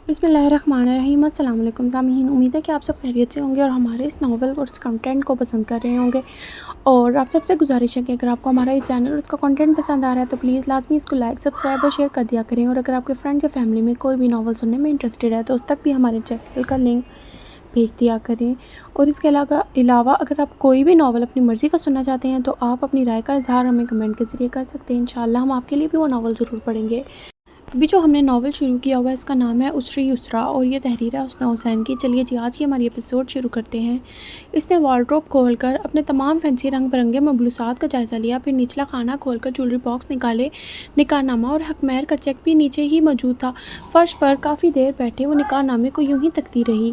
بسم اللہ الرحمن الرحیم۔ السلام علیکم سامعین، امید ہے کہ آپ سب خیریت سے ہوں گے اور ہمارے اس ناول اور اس کنٹینٹ کو پسند کر رہے ہوں گے۔ اور آپ سب سے گزارش ہے کہ اگر آپ کو ہمارا یہ چینل اور اس کا کنٹینٹ پسند آ رہا ہے تو پلیز لازمی اس کو لائک، سبسکرائب اور شیئر کر دیا کریں۔ اور اگر آپ کے فرینڈز یا فیملی میں کوئی بھی ناول سننے میں انٹرسٹڈ ہے تو اس تک بھی ہمارے چینل کا لنک بھیج دیا کریں۔ اور اس کے علاوہ اگر آپ کوئی بھی ناول اپنی مرضی کا سننا چاہتے ہیں تو آپ اپنی رائے کا اظہار ہمیں کمنٹ کے ذریعے کر سکتے ہیں۔ انشاءاللہ ہم آپ کے لیے بھی وہ ناول ضرور پڑھیں گے۔ ابھی جو ہم نے ناول شروع کیا ہوا ہے اس کا نام ہے اسری یسریٰ اور یہ تحریر ہے حسنہ حسین کی۔ چلیے جی آج کی ہماری ایپیسوڈ شروع کرتے ہیں۔ اس نے وارڈروب کھول کر اپنے تمام فینسی رنگ برنگے ملبوسات کا جائزہ لیا، پھر نچلا خانہ کھول کر جولری باکس نکالے۔ نکاح نامہ اور حق مہر کا چیک بھی نیچے ہی موجود تھا۔ فرش پر کافی دیر بیٹھے وہ نکاح نامے کو یوں ہی تکتی رہی۔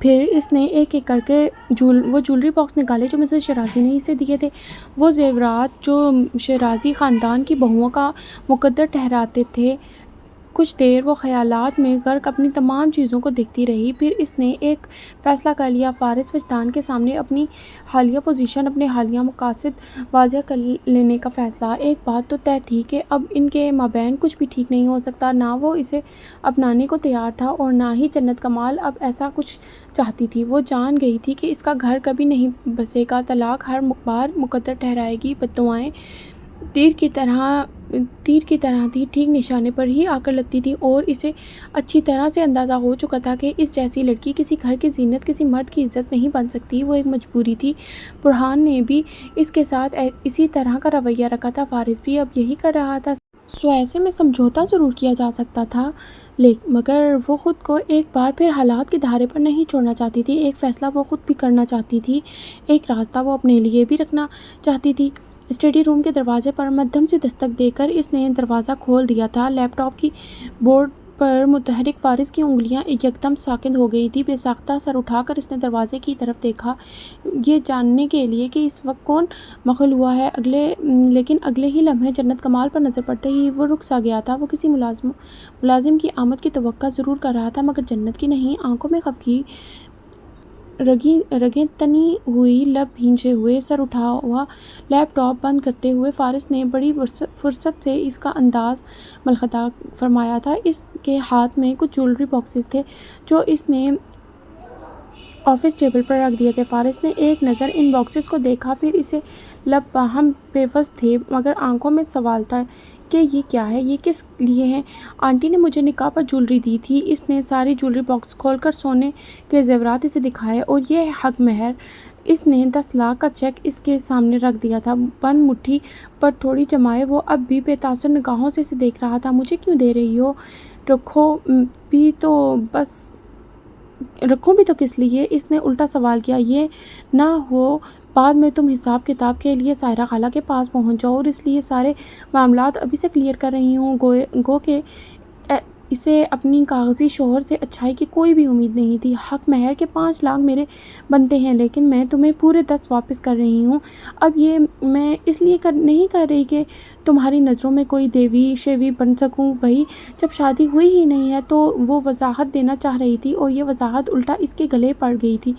پھر اس نے ایک ایک کر کے وہ جولری باکس نکالے جو مسز شیرازی نے اسے دیے تھے، وہ زیورات جو شیرازی خاندان کی بہوؤں کا مقدر ٹھہراتے تھے۔ کچھ دیر وہ خیالات میں غرق اپنی تمام چیزوں کو دیکھتی رہی، پھر اس نے ایک فیصلہ کر لیا۔ فارغ وجدان کے سامنے اپنی حالیہ پوزیشن، اپنے حالیہ مقاصد واضح کر لینے کا فیصلہ۔ ایک بات تو طے تھی کہ اب ان کے مابین کچھ بھی ٹھیک نہیں ہو سکتا، نہ وہ اسے اپنانے کو تیار تھا اور نہ ہی جنت کمال اب ایسا کچھ چاہتی تھی۔ وہ جان گئی تھی کہ اس کا گھر کبھی نہیں بسے گا، طلاق ہر بار مقدر ٹھہرائے گی۔ بددعائیں تیر کی طرح تھی، ٹھیک نشانے پر ہی آ کر لگتی تھی اور اسے اچھی طرح سے اندازہ ہو چکا تھا کہ اس جیسی لڑکی کسی گھر کی زینت، کسی مرد کی عزت نہیں بن سکتی۔ وہ ایک مجبوری تھی۔ برہان نے بھی اس کے ساتھ اسی طرح کا رویہ رکھا تھا، فارغ بھی اب یہی کر رہا تھا۔ ایسے میں سمجھوتہ ضرور کیا جا سکتا تھا مگر وہ خود کو ایک بار پھر حالات کے دھارے پر نہیں چھوڑنا چاہتی تھی۔ ایک فیصلہ وہ خود بھی کرنا چاہتی تھی، ایک راستہ وہ اپنے لیے بھی رکھنا چاہتی تھی۔ اسٹڈی روم کے دروازے پر مدھم سی دستک دے کر اس نے دروازہ کھول دیا تھا۔ لیپ ٹاپ کی بورڈ پر متحرک فارغ کی انگلیاں یکدم ساکت ہو گئی تھیں۔ بے ساختہ سر اٹھا کر اس نے دروازے کی طرف دیکھا، یہ جاننے کے لیے کہ اس وقت کون مخل ہوا ہے، لیکن اگلے ہی لمحے جنت کمال پر نظر پڑتے ہی وہ رک سا گیا تھا۔ وہ کسی ملازم کی آمد کی توقع ضرور کر رہا تھا مگر جنت کی نہیں۔ آنکھوں میں خفگی، رگیں تنی ہوئی، لب بھینچے ہوئے، سر اٹھا ہوا، لیپ ٹاپ بند کرتے ہوئے فارغ نے بڑی فرصت سے اس کا انداز ملحوظ فرمایا تھا۔ اس کے ہاتھ میں کچھ جولری باکسز تھے جو اس نے آفس ٹیبل پر رکھ دیے تھے۔ فارغ نے ایک نظر ان باکسز کو دیکھا، پھر اسے لب باہم بے بس تھے مگر آنکھوں میں سوال تھا کہ یہ کیا ہے، یہ کس لیے ہیں؟ آنٹی نے مجھے نکاح پر جولری دی تھی۔ اس نے ساری جولری باکس کھول کر سونے کے زیورات اسے دکھائے، اور یہ حق مہر۔ اس نے 10 لاکھ کا چیک اس کے سامنے رکھ دیا تھا، بند مٹھی پر تھوڑی جمائے وہ اب بھی بے تاثر نگاہوں سے اسے دیکھ رہا تھا۔ مجھے کیوں دے رہی ہو؟ رکھوں بھی تو کس لیے؟ اس نے الٹا سوال کیا۔ یہ نہ ہو بعد میں تم حساب کتاب کے لیے ساحرہ خالہ کے پاس پہنچ جاؤ اور اس لیے سارے معاملات ابھی سے کلیئر کر رہی ہوں، گو کہ اسے اپنی کاغذی شوہر سے اچھائی کی کوئی بھی امید نہیں تھی۔ حق مہر کے 5 لاکھ میرے بنتے ہیں، لیکن میں تمہیں پورے 10 واپس کر رہی ہوں۔ اب یہ میں اس لیے نہیں کر رہی کہ تمہاری نظروں میں کوئی دیوی شیوی بن سکوں۔ بھئی جب شادی ہوئی ہی نہیں ہے تو وہ وضاحت دینا چاہ رہی تھی اور یہ وضاحت الٹا اس کے گلے پڑ گئی تھی۔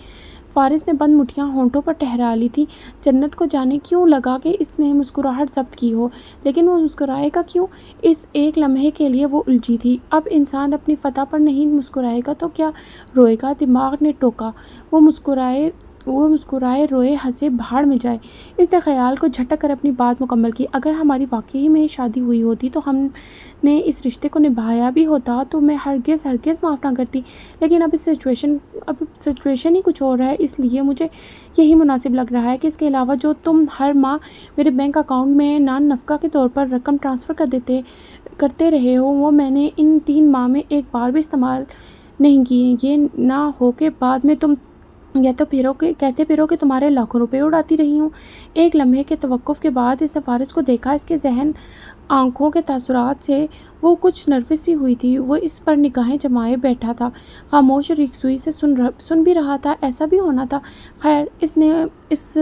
فارغ نے بند مٹھیاں ہونٹوں پر ٹھہرا لی تھیں۔ جنت کو جانے کیوں لگا کہ اس نے مسکراہٹ ضبط کی ہو، لیکن وہ مسکرائے گا کیوں؟ اس ایک لمحے کے لیے وہ الجھی تھی۔ اب انسان اپنی فتح پر نہیں مسکرائے گا تو کیا روئے گا؟ دماغ نے ٹوکا۔ وہ مسکرائے روئے ہنسے بھاڑ میں جائے۔ اس نے خیال کو جھٹک کر اپنی بات مکمل کی۔ اگر ہماری واقعی میں شادی ہوئی ہوتی تو ہم نے اس رشتے کو نبھایا بھی ہوتا تو میں ہرگز معاف نہ کرتی، لیکن اب سچویشن ہی کچھ اور ہے۔ اس لیے مجھے یہی مناسب لگ رہا ہے کہ اس کے علاوہ جو تم ہر ماہ میرے بینک اکاؤنٹ میں نان نفقہ کے طور پر رقم ٹرانسفر کرتے رہے ہو، وہ میں نے ان 3 ماہ میں ایک بار بھی استعمال نہیں کی۔ یہ نہ ہو کہ بعد میں تم کہتے پھرو کہ تمہارے لاکھوں روپے اڑاتی رہی ہوں۔ ایک لمحے کے توقف کے بعد اس نے فارغ کو دیکھا۔ اس کے ذہن آنکھوں کے تاثرات سے وہ کچھ نروس سی ہوئی تھی۔ وہ اس پر نگاہیں جمائے بیٹھا تھا، خاموش اور یکسوئی سے سن بھی رہا تھا۔ ایسا بھی ہونا تھا۔ خیر، اس نے اس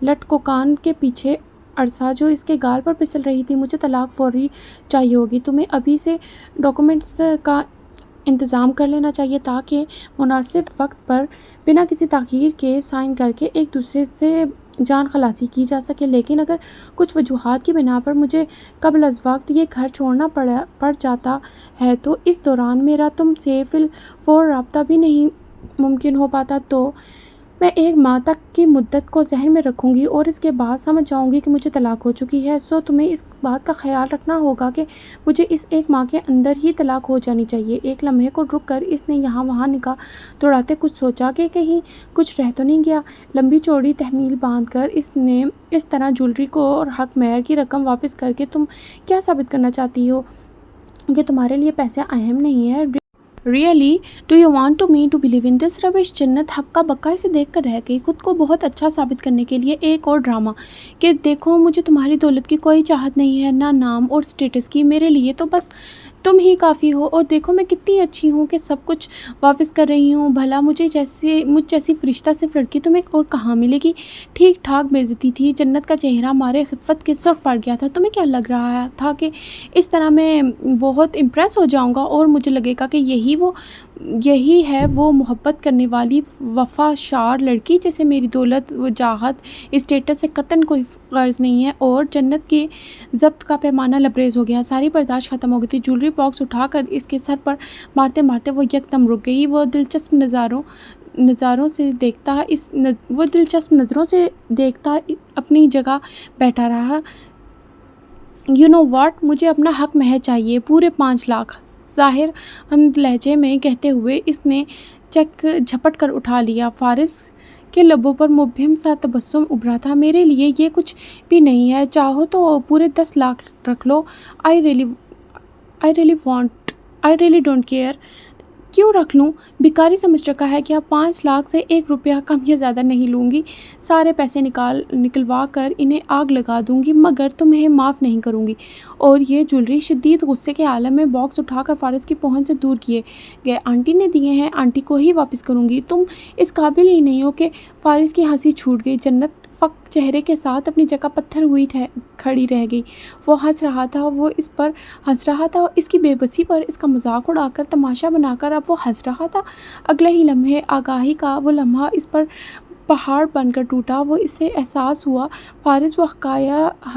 لٹ کو کان کے پیچھے عرصہ جو اس کے گال پر پھسل رہی تھی۔ مجھے طلاق فوری چاہیے ہوگی۔ تمہیں ابھی سے ڈاکومنٹس کا انتظام کر لینا چاہیے تاکہ مناسب وقت پر بنا کسی تاخیر کے سائن کر کے ایک دوسرے سے جان خلاصی کی جا سکے، لیکن اگر کچھ وجوہات کی بنا پر مجھے قبل از وقت یہ گھر چھوڑنا پڑ جاتا ہے تو اس دوران میرا تم سے فی الفور رابطہ بھی نہیں ممکن ہو پاتا، تو میں 1 ماہ تک کی مدت کو ذہن میں رکھوں گی اور اس کے بعد سمجھ جاؤں گی کہ مجھے طلاق ہو چکی ہے۔ تمہیں اس بات کا خیال رکھنا ہوگا کہ مجھے اس 1 ماہ کے اندر ہی طلاق ہو جانی چاہیے۔ ایک لمحے کو رک کر اس نے یہاں وہاں نگاہ دوڑاتے کچھ سوچا کہ کہیں کچھ رہ تو نہیں گیا۔ لمبی چوڑی تحمیل باندھ کر اس نے اس طرح جولری کو اور حق مہر کی رقم واپس کر کے تم کیا ثابت کرنا چاہتی ہو کہ تمہارے لیے پیسے اہم نہیں ہیں؟ Really? Do you want me to believe in this rubbish؟ جنت ہکا بکا اسے دیکھ کر رہ گئی، خود کو بہت اچھا ثابت کرنے کے لیے ایک اور ڈرامہ کہ دیکھو مجھے تمہاری دولت کی کوئی چاہت نہیں ہے، نہ نام اور سٹیٹس کی، میرے لیے تو بس تم ہی کافی ہو، اور دیکھو میں کتنی اچھی ہوں کہ سب کچھ واپس کر رہی ہوں۔ بھلا مجھ جیسی فرشتہ صرف لڑکی تمہیں اور کہاں ملے گی؟ ٹھیک ٹھاک بے عزتی تھی۔ جنت کا چہرہ مارے خفت کے سرخ پڑ گیا تھا۔ تمہیں کیا لگ رہا تھا کہ اس طرح میں بہت امپریس ہو جاؤں گا اور مجھے لگے گا کہ یہی ہے وہ محبت کرنے والی وفاشار لڑکی جسے میری دولت، وجاہت، اسٹیٹس سے قطعاً کوئی غرض نہیں ہے؟ اور جنت کے ضبط کا پیمانہ لبریز ہو گیا، ساری برداشت ختم ہو گئی تھی۔ جولری باکس اٹھا کر اس کے سر پر مارتے مارتے وہ یکدم رک گئی۔ وہ دلچسپ نظروں سے دیکھتا اپنی جگہ بیٹھا رہا۔ You know what؟ مجھے اپنا حق مہر چاہیے، پورے 5 لاکھ، ظاہر اند لہجے میں کہتے ہوئے اس نے چیک جھپٹ کر اٹھا لیا۔ فارس کے لبوں پر مبہم سا تبسم ابھرا تھا۔ میرے لیے یہ کچھ بھی نہیں ہے، چاہو تو پورے 10 لاکھ رکھ لو۔ I really don't care۔ کیوں رکھ لوں؟ بیکاری سمجھ رکھا ہے کہ اب 5 لاکھ سے 1 روپیہ کم یا زیادہ نہیں لوں گی۔ سارے پیسے نکلوا کر انہیں آگ لگا دوں گی، مگر تمہیں معاف نہیں کروں گی۔ اور یہ جولری شدید غصے کے عالم میں باکس اٹھا کر فارس کی پہنچ سے دور کیے گئے۔ آنٹی نے دیے ہیں، آنٹی کو ہی واپس کروں گی۔ تم اس قابل ہی نہیں ہو کہ فارس کی ہنسی چھوٹ گئی۔ جنت فق چہرے کے ساتھ اپنی جگہ پتھر ہوئی کھڑی رہ گئی۔ وہ ہنس رہا تھا، وہ اس پر ہنس رہا تھا، اس کی بے بسی پر، اس کا مذاق اڑا کر، تماشا بنا کر اب وہ ہنس رہا تھا۔ اگلے ہی لمحے آگاہی کا وہ لمحہ اس پر پہاڑ بن کر ٹوٹا۔ وہ اسے احساس ہوا فارس وہ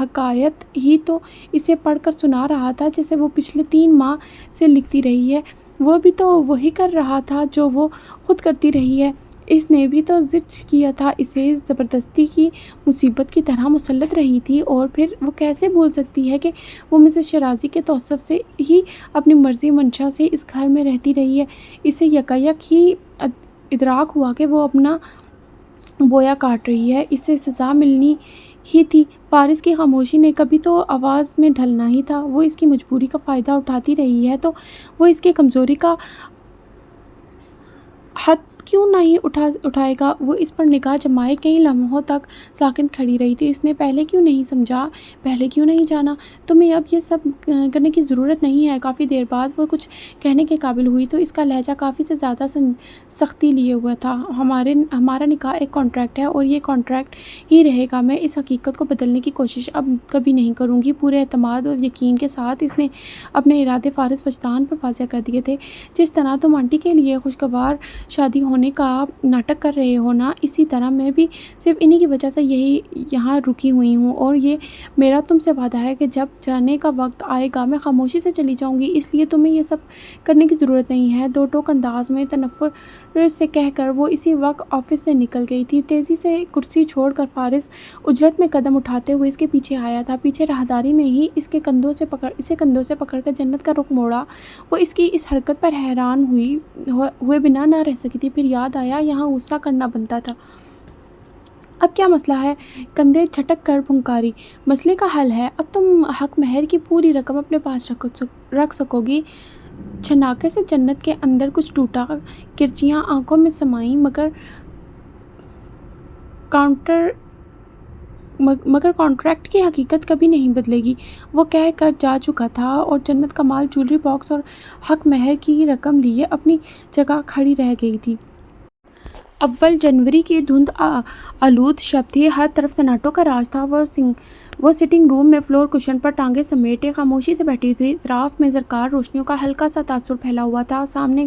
حکایت ہی تو اسے پڑھ کر سنا رہا تھا جسے وہ پچھلے 3 ماہ سے لکھتی رہی ہے۔ وہ بھی تو وہی کر رہا تھا جو وہ خود کرتی رہی ہے۔ اس نے بھی تو زچ کیا تھا، اسے زبردستی کی مصیبت کی طرح مسلط رہی تھی، اور پھر وہ کیسے بھول سکتی ہے کہ وہ مسز شیرازی کے توصیف سے ہی اپنی مرضی منشا سے اس گھر میں رہتی رہی ہے۔ اسے یکایک ہی ادراک ہوا کہ وہ اپنا بویا کاٹ رہی ہے، اسے سزا ملنی ہی تھی۔ فارس کی خاموشی نے کبھی تو آواز میں ڈھلنا ہی تھا۔ وہ اس کی مجبوری کا فائدہ اٹھاتی رہی ہے تو وہ اس کی کمزوری کا حد کیوں نہیں اٹھائے گا؟ وہ اس پر نگاہ جمائے کئی لمحوں تک ساکن کھڑی رہی تھی۔ اس نے پہلے کیوں نہیں سمجھا، پہلے کیوں نہیں جانا؟ تمہیں اب یہ سب کرنے کی ضرورت نہیں ہے۔ کافی دیر بعد وہ کچھ کہنے کے قابل ہوئی تو اس کا لہجہ کافی سے زیادہ سختی لیے ہوا تھا۔ ہمارا نکاح ایک کانٹریکٹ ہے اور یہ کانٹریکٹ ہی رہے گا۔ میں اس حقیقت کو بدلنے کی کوشش اب کبھی نہیں کروں گی۔ پورے اعتماد اور یقین کے ساتھ اس نے اپنے ارادے فارس وجدان پر واضح کر دیے تھے۔ جس طرح تم آنٹی کے لیے خوشگوار شادی ہونے کا ناٹک کر رہے ہو نا، اسی طرح میں بھی صرف انہی کی وجہ سے یہاں رکی ہوئی ہوں، اور یہ میرا تم سے وعدہ ہے کہ جب جانے کا وقت آئے گا میں خاموشی سے چلی جاؤں گی۔ اس لیے تمہیں یہ سب کرنے کی ضرورت نہیں ہے۔ 2 ٹوک انداز میں تنفر سے کہہ کر وہ اسی وقت آفس سے نکل گئی تھی۔ تیزی سے کرسی چھوڑ کر فارس اجرت میں قدم اٹھاتے ہوئے اس کے پیچھے آیا تھا۔ پیچھے راہداری میں ہی اسے کندھوں سے پکڑ کر جنت کا رخ موڑا۔ وہ اس کی اس حرکت پر حیران ہوئے بنا نہ رہ سکی تھی۔ پھر یاد آیا یہاں غصہ کرنا بنتا تھا۔ اب کیا مسئلہ ہے؟ کندھے جھٹک کر پھنکاری۔ مسئلے کا حل ہے، اب تم حق مہر کی پوری رقم اپنے پاس رکھ سکو گی۔ چھناکے سے جنت کے اندر کچھ ٹوٹا، کرچیاں آنکھوں میں سمائیں، مگر کانٹریکٹ کی حقیقت کبھی نہیں بدلے گی، وہ کہہ کر جا چکا تھا، اور جنت کمال جولری باکس اور حق مہر کی رقم لیے اپنی جگہ کھڑی رہ گئی تھی۔ اول جنوری کی دھند آلود شب تھی، ہر طرف سناٹوں کا راج تھا۔ وہ سٹنگ روم میں فلور کشن پر ٹانگیں سمیٹے خاموشی سے بیٹھی تھی۔ اطراف میں زرکار روشنیوں کا ہلکا سا تاثر پھیلا ہوا تھا۔ سامنے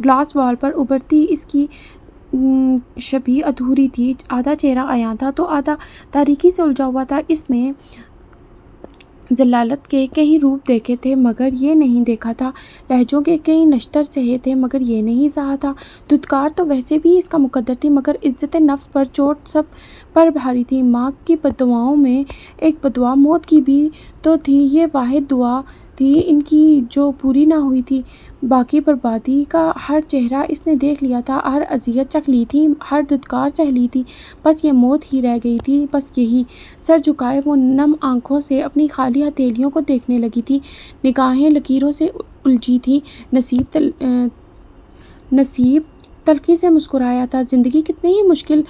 گلاس وال پر ابھرتی اس کی شبیہ ادھوری تھی، آدھا چہرہ عیاں تھا تو آدھا تاریکی سے الجھا ہوا تھا۔ اس نے ذلالت کے کئی روپ دیکھے تھے مگر یہ نہیں دیکھا تھا، لہجوں کے کئی نشتر سہے تھے مگر یہ نہیں سہا تھا، دھتکار تو ویسے بھی اس کا مقدر تھی مگر عزت نفس پر چوٹ سب پر بھاری تھی۔ ماں کی بددعاؤں میں ایک بددعا موت کی بھی تو تھی، یہ واحد دعا تھی ان کی جو پوری نہ ہوئی تھی۔ باقی بربادی کا ہر چہرہ اس نے دیکھ لیا تھا، ہر اذیت چکھ لی تھی، ہر دھتکار سہہ لی تھی، بس یہ موت ہی رہ گئی تھی، بس یہی۔ سر جھکائے وہ نم آنکھوں سے اپنی خالی ہتھیلیوں کو دیکھنے لگی تھی، نگاہیں لکیروں سے الجھی تھیں۔ نصیب تلخی سے مسکرایا تھا، زندگی کتنے ہی مشکل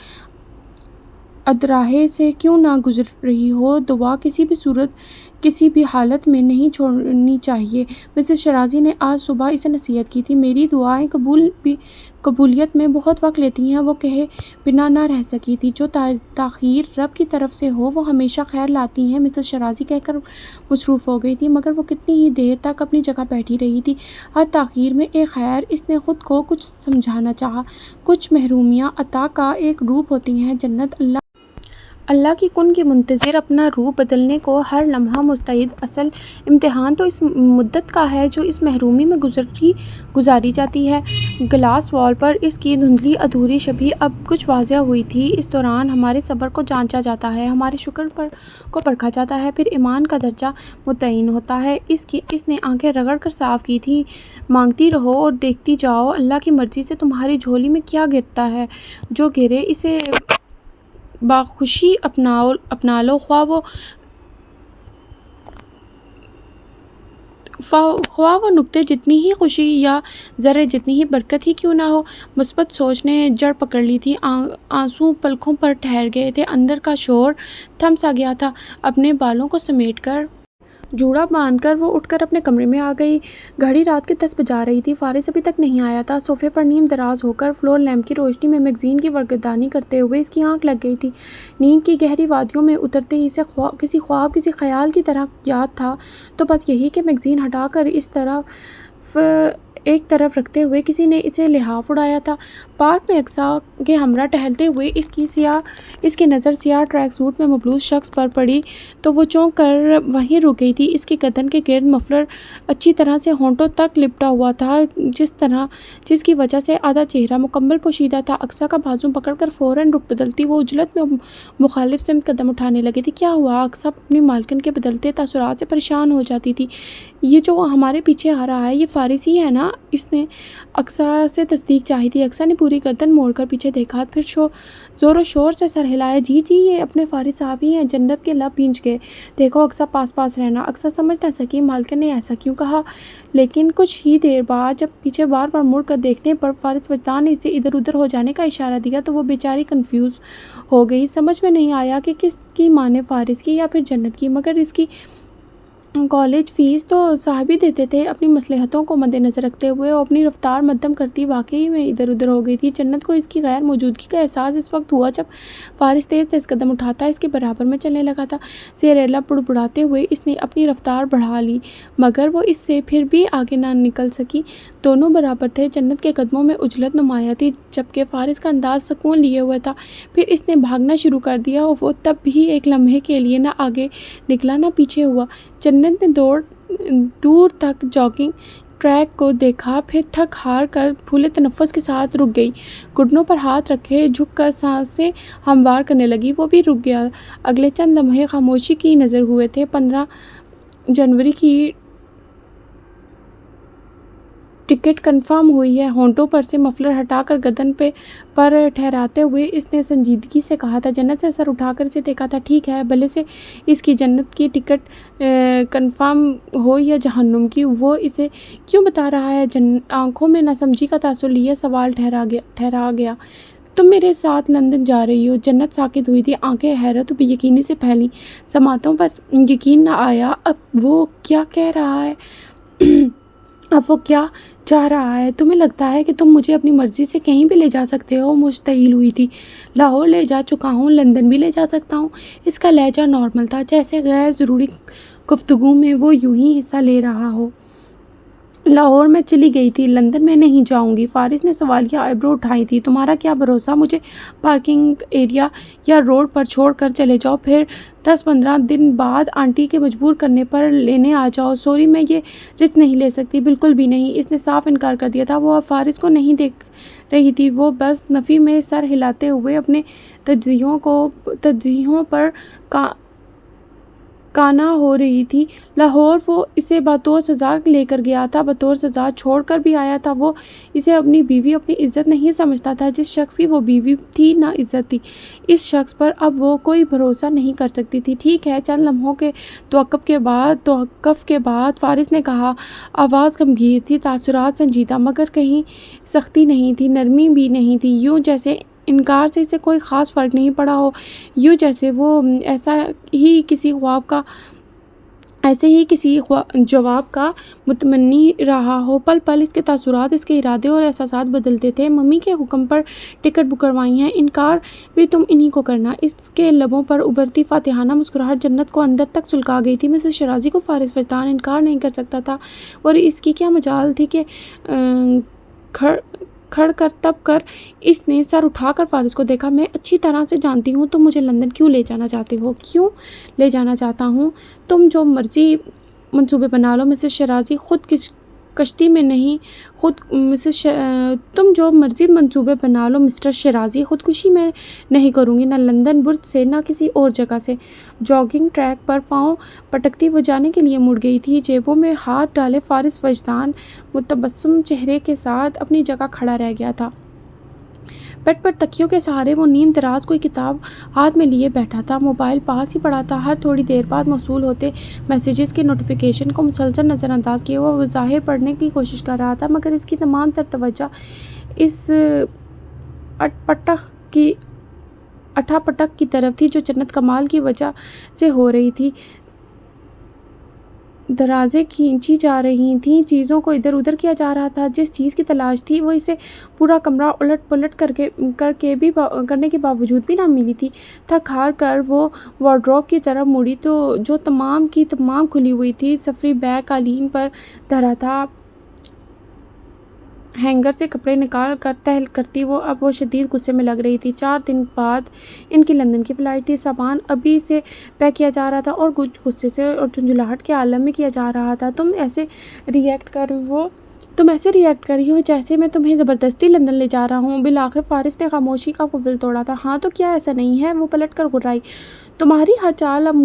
ادراہے سے کیوں نہ گزر رہی ہو، دعا کسی بھی صورت کسی بھی حالت میں نہیں چھوڑنی چاہیے۔ مسز شیرازی نے آج صبح اسے نصیحت کی تھی، میری دعائیں قبولیت میں بہت وقت لیتی ہیں، وہ کہے بنا نہ رہ سکی تھی، جو تاخیر رب کی طرف سے ہو وہ ہمیشہ خیر لاتی ہیں۔ مسز شیرازی کہہ کر مصروف ہو گئی تھی مگر وہ کتنی ہی دیر تک اپنی جگہ بیٹھی رہی تھی، ہر تاخیر میں ایک خیر۔ اس نے خود کو کچھ سمجھانا چاہا، کچھ محرومیاں عطا کا ایک روپ ہوتی ہیں، جنت اللہ کی کن کی منتظر، اپنا روپ بدلنے کو ہر لمحہ مستعد، اصل امتحان تو اس مدت کا ہے جو اس محرومی میں گزاری جاتی ہے۔ گلاس وال پر اس کی دھندلی ادھوری شبیہ اب کچھ واضح ہوئی تھی۔ اس دوران ہمارے صبر کو جانچا جاتا ہے، ہمارے شکر کو پرکھا جاتا ہے، پھر ایمان کا درجہ متعین ہوتا ہے۔ اس نے آنکھیں رگڑ کر صاف کی تھیں، مانگتی رہو اور دیکھتی جاؤ، اللہ کی مرضی سے تمہاری جھولی میں کیا گرتا ہے، جو گرے اسے بخوشی اپنا لو، خواہ وہ نقطے جتنی ہی خوشی یا ذرے جتنی ہی برکت ہی کیوں نہ ہو۔ مثبت سوچ نے جڑ پکڑ لی تھی، آنسو پلکوں پر ٹھہر گئے تھے، اندر کا شور تھم سا گیا تھا۔ اپنے بالوں کو سمیٹ کر جوڑا باندھ کر وہ اٹھ کر اپنے کمرے میں آ گئی۔ گھڑی رات کے 10 بجا رہی تھی، فارس ابھی تک نہیں آیا تھا۔ صوفے پر نیم دراز ہو کر فلور لیمپ کی روشنی میں میگزین کی ورقدانی کرتے ہوئے اس کی آنکھ لگ گئی تھی۔ نیند کی گہری وادیوں میں اترتے ہی اسے کسی خواب کسی خیال کی طرح یاد تھا تو بس یہی کہ میگزین ہٹا کر ایک طرف رکھتے ہوئے کسی نے اسے لحاف اڑایا تھا۔ پارک میں اقصیٰ کے ہمراہ ٹہلتے ہوئے اس کی نظر سیاہ ٹریک سوٹ میں ملبوس شخص پر پڑی تو وہ چونک کر وہیں رک گئی تھی۔ اس کے گردن کے گرد مفلر اچھی طرح سے ہونٹوں تک لپٹا ہوا تھا، جس کی وجہ سے آدھا چہرہ مکمل پوشیدہ تھا۔ اقصیٰ کا بازو پکڑ کر فوراً رخ بدلتی وہ عجلت میں مخالف سمت قدم اٹھانے لگی تھی۔ کیا ہوا؟ اقصیٰ اپنی مالکن کے بدلتے تاثرات سے پریشان ہو جاتی تھی۔ یہ جو ہمارے پیچھے آ رہا ہے یہ فارس ہی ہے نا؟ اس نے اقصیٰ سے تصدیق چاہی تھی۔ اقصیٰ نے پوری گردن موڑ کر پیچھے دیکھا، پھر زور و شور سے سر ہلایا، جی یہ اپنے فارس صاحب ہی ہیں۔ جنت کے لب بھیج گئے۔ دیکھو اقصیٰ، پاس رہنا۔ اقصیٰ سمجھ نہ سکی مالکن نے ایسا کیوں کہا، لیکن کچھ ہی دیر بعد جب پیچھے بار بار مڑ کر دیکھنے پر فارس وجدان نے اسے ادھر ادھر ہو جانے کا اشارہ دیا تو وہ بیچاری کنفیوز ہو گئی۔ سمجھ میں نہیں آیا کہ کس کی مانے، فارس کی یا پھر جنت کی، مگر اس کی کالج فیس تو صاحب ہی دیتے تھے۔ اپنی مصلحتوں کو مد نظر رکھتے ہوئے وہ اپنی رفتار مدھم کرتی واقعی میں ادھر ادھر ہو گئی تھی۔ جنت کو اس کی غیر موجودگی کا احساس اس وقت ہوا جب فارس تیز قدم اٹھاتا اس کے برابر میں چلنے لگا تھا۔ زیر لب بڑبڑاتے ہوئے اس نے اپنی رفتار بڑھا لی مگر وہ اس سے پھر بھی آگے نہ نکل سکی۔ دونوں برابر تھے۔ جنت کے قدموں میں عجلت نمایاں تھی جبکہ فارس کا انداز سکون لیے ہوا تھا۔ پھر اس نے بھاگنا شروع کر دیا اور وہ تب بھی ایک لمحے کے لیے نہ آگے نکلا نہ پیچھے ہوا۔ جنت نے دور تک جاگنگ ٹریک کو دیکھا، پھر تھک ہار کر پھولے تنفس کے ساتھ رک گئی، گھٹنوں پر ہاتھ رکھے جھک کر سانسیں ہموار کرنے لگی۔ وہ بھی رک گیا۔ اگلے چند لمحے خاموشی کی نظر ہوئے تھے۔ 15 جنوری کی ٹکٹ کنفرم ہوئی ہے۔ ہونٹوں پر سے مفلر ہٹا کر گردن پر ٹھہراتے ہوئے اس نے سنجیدگی سے کہا تھا۔ جنت نے سر اٹھا کر اسے دیکھا تھا۔ ٹھیک ہے، بھلے سے اس کی جنت کی ٹکٹ کنفرم ہو یا جہنم کی، وہ اسے کیوں بتا رہا ہے؟ آنکھوں میں ناسمجھی کا تاثر لیے سوال ٹھہرا گیا۔ تم میرے ساتھ لندن جا رہی ہو؟ جنت ساکت ہوئی تھی، آنکھیں حیرت و بے یقینی سے پھیلیں، سماعتوں پر یقین نہ آیا۔ اب وہ کیا کہہ رہا ہے؟ اب وہ کیا چاہ رہا ہے؟ تمہیں لگتا ہے کہ تم مجھے اپنی مرضی سے کہیں بھی لے جا سکتے ہو؟ مشتعل ہوئی تھی۔ لاہور لے جا چکا ہوں، لندن بھی لے جا سکتا ہوں۔ اس کا لہجہ نارمل تھا، جیسے غیر ضروری گفتگو میں وہ یوں ہی حصہ لے رہا ہو۔ لاہور میں چلی گئی تھی، لندن میں نہیں جاؤں گی۔ فارس نے سوالیہ آئیبرو اٹھائی تھی۔ تمہارا کیا بھروسہ، مجھے پارکنگ ایریا یا روڈ پر چھوڑ کر چلے جاؤ، پھر 10-15 دن بعد آنٹی کے مجبور کرنے پر لینے آ جاؤ۔ سوری، میں یہ رسک نہیں لے سکتی، بالکل بھی نہیں۔ اس نے صاف انکار کر دیا تھا۔ وہ اب فارس کو نہیں دیکھ رہی تھی، وہ بس نفی میں سر ہلاتے ہوئے اپنے تجزیوں پر کانا ہو رہی تھی۔ لاہور وہ اسے بطور سزا لے کر گیا تھا، بطور سزا چھوڑ کر بھی آیا تھا۔ وہ اسے اپنی بیوی، اپنی عزت نہیں سمجھتا تھا۔ جس شخص کی وہ بیوی تھی، نہ عزت تھی، اس شخص پر اب وہ کوئی بھروسہ نہیں کر سکتی تھی۔ ٹھیک ہے۔ چند لمحوں کے توقف کے بعد فارس نے کہا، آواز گمگین تھی، تاثرات سنجیدہ، مگر کہیں سختی نہیں تھی، نرمی بھی نہیں تھی، یوں جیسے انکار سے اسے کوئی خاص فرق نہیں پڑا ہو، یوں جیسے وہ ایسے ہی کسی جواب کا متمنی رہا ہو۔ پل پل اس کے تاثرات، اس کے ارادے اور احساسات بدلتے تھے۔ ممی کے حکم پر ٹکٹ بک کروائی ہے، انکار بھی تم انہی کو کرنا۔ اس کے لبوں پر ابھرتی فاتحانہ مسکراہٹ جنت کو اندر تک سلگا گئی تھی۔ مسز شیرازی کو فارس وجدان انکار نہیں کر سکتا تھا، اور اس کی کیا مجال تھی کہ کھڑ کر تب کر اس نے سر اٹھا کر فارس کو دیکھا۔ میں اچھی طرح سے جانتی ہوں تم مجھے لندن کیوں لے جانا چاہتے ہو۔ کیوں لے جانا چاہتا ہوں؟ تم جو مرضی منصوبے بنا لو مسز شیرازی، خود کشتی میں نہیں، تم جو مرضی منصوبے بنا لو مسٹر شیرازی، خودکشی میں نہیں کروں گی، نہ لندن برج سے، نہ کسی اور جگہ سے۔ جاگنگ ٹریک پر پاؤں پٹکتی وہ جانے کے لیے مڑ گئی تھی۔ جیبوں میں ہاتھ ڈالے فارس وجدان متبسم چہرے کے ساتھ اپنی جگہ کھڑا رہ گیا تھا۔ بیڈ پر تکیوں کے سہارے وہ نیم دراز کوئی کتاب ہاتھ میں لیے بیٹھا تھا۔ موبائل پاس ہی پڑا تھا۔ ہر تھوڑی دیر بعد موصول ہوتے میسیجز کے نوٹیفیکیشن کو مسلسل نظر انداز کیے وہ بظاہر پڑھنے کی کوشش کر رہا تھا، مگر اس کی تمام تر توجہ اس اٹھا پٹک کی طرف تھی جو جنت کمال کی وجہ سے ہو رہی تھی۔ درازیں کھینچی جا رہی تھیں، چیزوں کو ادھر ادھر کیا جا رہا تھا۔ جس چیز کی تلاش تھی وہ اسے پورا کمرہ الٹ پلٹ کرنے کے باوجود بھی نہ ملی تھی۔ تھک ہار کر وہ وارڈروب کی طرف مڑی تو جو تمام کی تمام کھلی ہوئی تھی۔ سفری بیگ قالین پر دھرا تھا۔ ہینگر سے کپڑے نکال کر تہہ کرتی اب وہ شدید غصے میں لگ رہی تھی۔ 4 دن بعد ان کی لندن کی فلائٹ تھی۔ سامان ابھی سے پیک کیا جا رہا تھا اور کچھ غصے سے اور جھنجھلاہٹ کے عالم میں کیا جا رہا تھا۔ تم ایسے ریئیکٹ کر رہی ہو جیسے میں تمہیں زبردستی لندن لے جا رہا ہوں۔ بالآخر فارس نے خاموشی کا قفل توڑا تھا۔ ہاں تو کیا ایسا نہیں ہے؟ وہ پلٹ کر گھبرائی۔ تمہاری ہر چال اب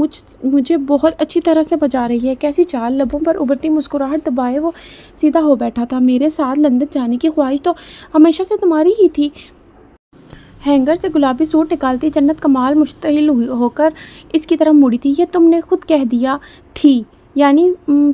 مجھے بہت اچھی طرح سے بجا رہی ہے۔ کیسی چال؟ لبوں پر ابھرتی مسکراہٹ دبائے وہ سیدھا ہو بیٹھا تھا۔ میرے ساتھ لندن جانے کی خواہش تو ہمیشہ سے تمہاری ہی تھی۔ ہینگر سے گلابی سوٹ نکالتی جنت کمال مشتعل ہو کر اس کی طرف مڑی تھی۔ یہ تم نے خود کہہ دیا تھی، یعنی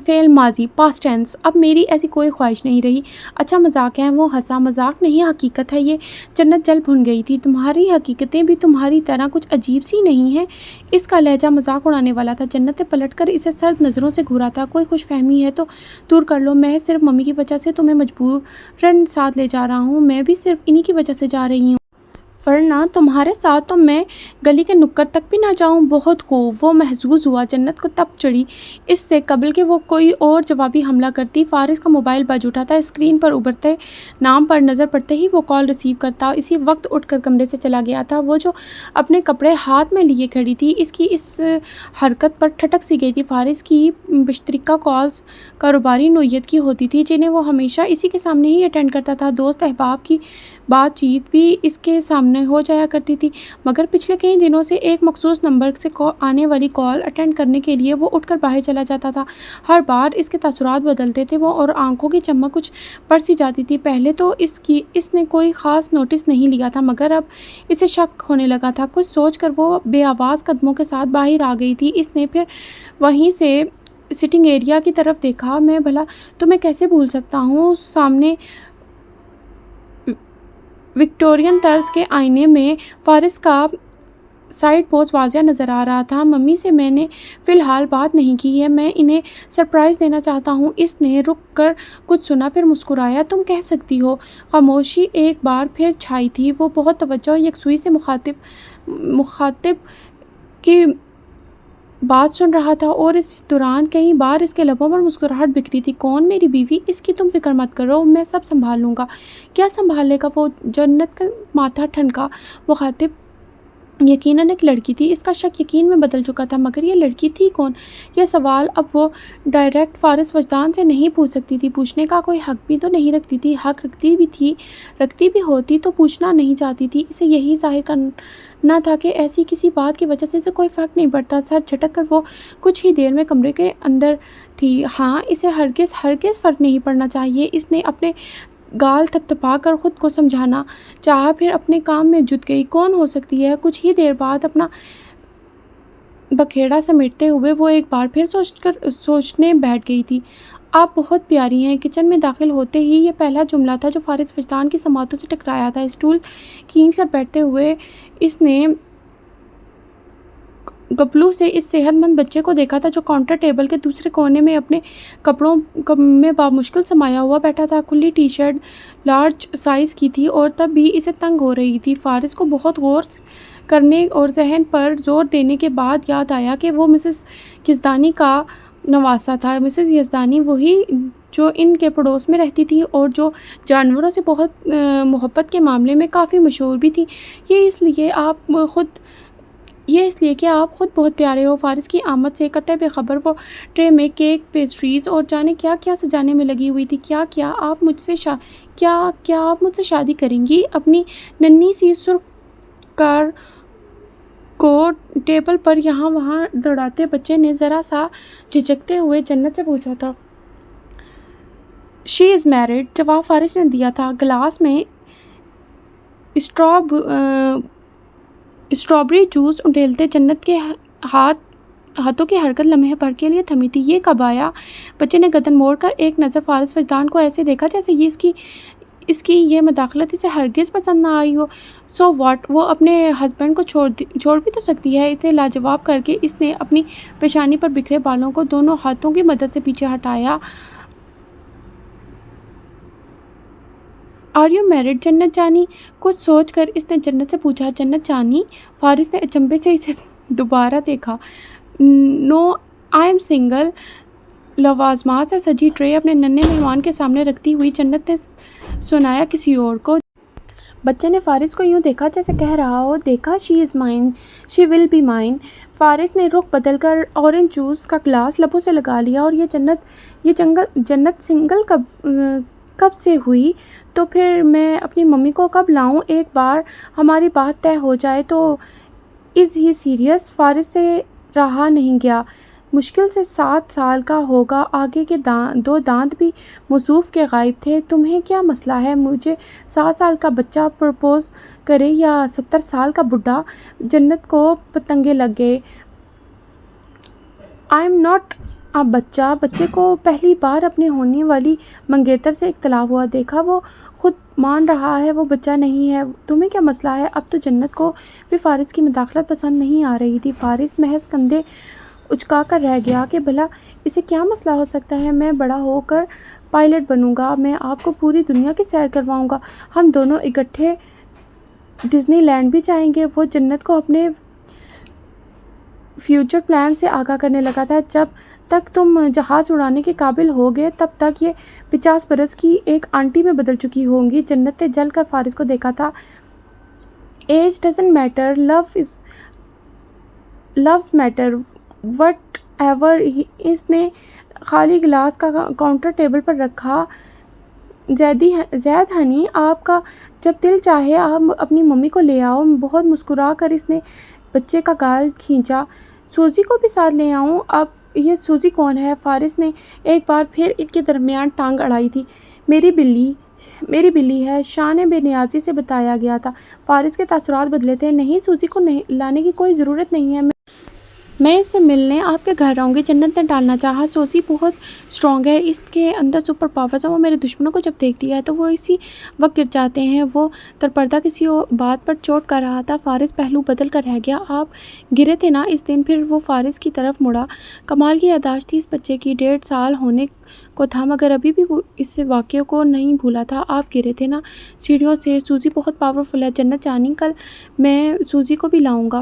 فعل ماضی، پاسٹ ٹینس۔ اب میری ایسی کوئی خواہش نہیں رہی۔ اچھا مذاق ہے؟ وہ ہنسا۔ مذاق نہیں، حقیقت ہے یہ۔ جنت جل بھن گئی تھی۔ تمہاری حقیقتیں بھی تمہاری طرح کچھ عجیب سی نہیں ہیں؟ اس کا لہجہ مذاق اڑانے والا تھا۔ جنت نے پلٹ کر اسے سرد نظروں سے گھورا تھا۔ کوئی خوش فہمی ہے تو دور کر لو، میں صرف ممی کی وجہ سے تمہیں مجبوراً ساتھ لے جا رہا ہوں۔ میں بھی صرف انہی کی وجہ سے جا رہی ہوں، ورنہ تمہارے ساتھ تو میں گلی کے نکڑ تک بھی نہ جاؤں۔ بہت خوب، وہ محظوظ ہوا۔ جنت کو تپ چڑھی۔ اس سے قبل کہ وہ کوئی اور جوابی حملہ کرتی، فارس کا موبائل بج اٹھا تھا۔ اسکرین پر ابھرتے نام پر نظر پڑتے ہی وہ کال ریسیو کرتا اسی وقت اٹھ کر کمرے سے چلا گیا تھا۔ وہ جو اپنے کپڑے ہاتھ میں لیے کھڑی تھی، اس کی اس حرکت پر ٹھٹک سی گئی تھی۔ فارس کی مشترکہ کالز کاروباری نوعیت کی ہوتی تھیں، جنہیں وہ ہمیشہ اسی کے سامنے ہی اٹینڈ کرتا تھا۔ دوست احباب کی بات چیت بھی اس کے سامنے ہو جایا کرتی تھی، مگر پچھلے کئی دنوں سے ایک مخصوص نمبر سے آنے والی کال اٹینڈ کرنے کے لیے وہ اٹھ کر باہر چلا جاتا تھا۔ ہر بار اس کے تاثرات بدلتے تھے اور آنکھوں کی چمک کچھ بڑھ سی جاتی تھی۔ پہلے تو اس نے کوئی خاص نوٹس نہیں لیا تھا، مگر اب اسے شک ہونے لگا تھا۔ کچھ سوچ کر وہ بے آواز قدموں کے ساتھ باہر آ گئی تھی۔ اس نے پھر وہیں سے سٹنگ ایریا کی طرف دیکھا۔ میں بھلا تمہیں کیسے بھول سکتا ہوں؟ سامنے وکٹورین طرز کے آئینے میں فارس کا سائیڈ پوز واضح نظر آ رہا تھا۔ ممی سے میں نے فی الحال بات نہیں کی ہے، میں انہیں سرپرائز دینا چاہتا ہوں۔ اس نے رک کر کچھ سنا، پھر مسکرایا۔ تم کہہ سکتی ہو۔ خاموشی ایک بار پھر چھائی تھی۔ وہ بہت توجہ اور یکسوئی سے مخاطب کی بات سن رہا تھا اور اس دوران کئی بار اس کے لبوں پر مسکراہٹ بکھری تھی۔ کون؟ میری بیوی۔ اس کی تم فکر مت کرو، میں سب سنبھال لوں گا۔ کیا سنبھالنے کا؟ وہ جنت کا ماتھا ٹھنکا۔ وہ خاطب یقیناً ایک لڑکی تھی۔ اس کا شک یقین میں بدل چکا تھا، مگر یہ لڑکی تھی کون؟ یہ سوال اب وہ ڈائریکٹ فارس وجدان سے نہیں پوچھ سکتی تھی، پوچھنے کا کوئی حق بھی تو نہیں رکھتی تھی۔ حق رکھتی بھی ہوتی تو پوچھنا نہیں چاہتی تھی۔ اسے یہی ظاہر کرنا تھا کہ ایسی کسی بات کی وجہ سے اسے کوئی فرق نہیں پڑتا۔ سر جھٹک کر وہ کچھ ہی دیر میں کمرے کے اندر تھی۔ ہاں، اسے ہرگز فرق نہیں پڑنا چاہیے۔ اس نے اپنے گال تھپتھپا کر خود کو سمجھانا چاہا، پھر اپنے کام میں جٹ گئی۔ کون ہو سکتی ہے؟ کچھ ہی دیر بعد اپنا بکھیڑا سمیٹتے ہوئے وہ ایک بار پھر سوچنے بیٹھ گئی تھی۔ آپ بہت پیاری ہیں۔ کچن میں داخل ہوتے ہی یہ پہلا جملہ تھا جو فارس وجدان کی سماعتوں سے ٹکرایا تھا۔ اسٹول کھینچ کر بیٹھتے ہوئے اس نے گپلو سے اس صحت مند بچے کو دیکھا تھا جو کاؤنٹر ٹیبل کے دوسرے کونے میں اپنے کپڑوں میں بامشکل سمایا ہوا بیٹھا تھا۔ کھلی ٹی شرٹ لارج سائز کی تھی اور تب بھی اسے تنگ ہو رہی تھی۔ فارس کو بہت غور کرنے اور ذہن پر زور دینے کے بعد یاد آیا کہ وہ مسز یزدانی کا نواسہ تھا۔ مسز یزدانی وہی جو ان کے پڑوس میں رہتی تھی اور جو جانوروں سے بہت محبت کے معاملے میں کافی مشہور بھی تھی۔ یہ اس لیے کہ آپ خود بہت پیارے ہو۔ فارس کی آمد سے قطع بے خبر وہ ٹرے میں کیک، پیسٹریز اور جانے کیا کیا سجانے میں لگی ہوئی تھی۔ کیا آپ مجھ سے شادی کریں گی؟ اپنی ننھی سی سرخ کار کو ٹیبل پر یہاں وہاں دوڑاتے بچے نے ذرا سا جھجکتے ہوئے جنت سے پوچھا تھا۔ شی از میرڈ، جواب فارس نے دیا تھا۔ گلاس میں اسٹرابری جوس انڈیلتے جنت کے ہاتھوں کی حرکت لمحے بھر کے لیے تھمی تھی۔ یہ کب آیا؟ بچے نے گردن موڑ کر ایک نظر فارس وجدان کو ایسے دیکھا جیسے اس کی یہ مداخلت اسے ہرگز پسند نہ آئی ہو۔ So what? وہ اپنے ہسبینڈ کو چھوڑ بھی تو سکتی ہے۔ اسے لاجواب کر کے اس نے اپنی پیشانی پر بکھرے بالوں کو دونوں ہاتھوں کی مدد سے پیچھے ہٹایا۔ آر یو میرڈ جنت جانی؟ کچھ سوچ کر اس نے جنت سے پوچھا۔ جنت جانی؟ فارس نے اچنبھے سے اسے دوبارہ دیکھا۔ نو، آئی ایم سنگل۔ لوازمات سے سجی ٹرے اپنے ننھے مہمان کے سامنے رکھتی ہوئی جنت نے سنایا کسی اور کو۔ بچے نے فارس کو یوں دیکھا جیسے کہہ رہا ہو، دیکھا، she is mine, she will be mine. Faris نے رخ بدل کر اورنج جوس کا گلاس لبوں سے لگا لیا۔ اور یہ جنت سنگل کب سے ہوئی؟ تو پھر میں اپنی ممی کو کب لاؤں؟ ایک بار ہماری بات طے ہو جائے تو۔ از ہی سیریس؟ فارس سے رہا نہیں گیا۔ مشکل سے 7 سال کا ہوگا، آگے کے 2 دانت بھی موصوف کے غائب تھے۔ تمہیں کیا مسئلہ ہے؟ مجھے 7 سال کا بچہ پرپوز کرے یا 70 سال کا بڈھا؟ جنت کو پتنگے لگ گئے۔ آئی ایم ناٹ اب بچے کو پہلی بار اپنے ہونے والی منگیتر سے اختلاف ہوا۔ دیکھا، وہ خود مان رہا ہے وہ بچہ نہیں ہے۔ تمہیں کیا مسئلہ ہے؟ اب تو جنت کو بھی فارس کی مداخلت پسند نہیں آ رہی تھی۔ فارس محض کندھے اچکا کر رہ گیا کہ بھلا اسے کیا مسئلہ ہو سکتا ہے؟ میں بڑا ہو کر پائلٹ بنوں گا، میں آپ کو پوری دنیا کی سیر کرواؤں گا، ہم دونوں اکٹھے ڈزنی لینڈ بھی جائیں گے۔ وہ جنت کو اپنے فیوچر پلان سے آگاہ کرنے لگا تھا۔ جب تک تم جہاز اڑانے کے قابل ہوگے تب تک یہ 50 برس کی ایک آنٹی میں بدل چکی ہوں گی۔ جنت نے جل کر فارس کو دیکھا تھا۔ Age doesn't matter, love's matter, whatever ایور۔ اس نے خالی گلاس کا کاؤنٹر ٹیبل پر رکھا۔ زید ہنی، آپ کا جب دل چاہے آپ اپنی ممی کو لے آؤ۔ بہت مسکرا کر اس نے بچے کا گال کھینچا۔ سوزی کو بھی ساتھ لے آؤں؟ اب یہ سوزی کون ہے؟ فارس نے ایک بار پھر ان کے درمیان ٹانگ اڑائی تھی۔ میری بلی ہے، شان بے نیازی سے بتایا گیا تھا۔ فارس کے تاثرات بدلے تھے۔ نہیں، سوزی کو لانے کی کوئی ضرورت نہیں ہے، میں اس سے ملنے آپ کے گھر آؤں گی۔ جنت نے ٹالنا چاہا۔ سوزی بہت اسٹرانگ ہے، اس کے اندر سپر پاورز ہیں، وہ میرے دشمنوں کو جب دیکھتی ہے تو وہ اسی وقت گر جاتے ہیں۔ وہ درپردہ کسی بات پر چوٹ کر رہا تھا۔ فارس پہلو بدل کر رہ گیا۔ آپ گرے تھے نا اس دن؟ پھر وہ فارس کی طرف مڑا۔ کمال کی یادداشت تھی اس بچے کی، 1.5 سال ہونے کو تھا مگر ابھی بھی وہ اس واقعے کو نہیں بھولا تھا۔ آپ گرے تھے نا سیڑھیوں سے؟ سوزی بہت پاورفل ہے جنت جانی، کل میں سوزی کو بھی لاؤں گا۔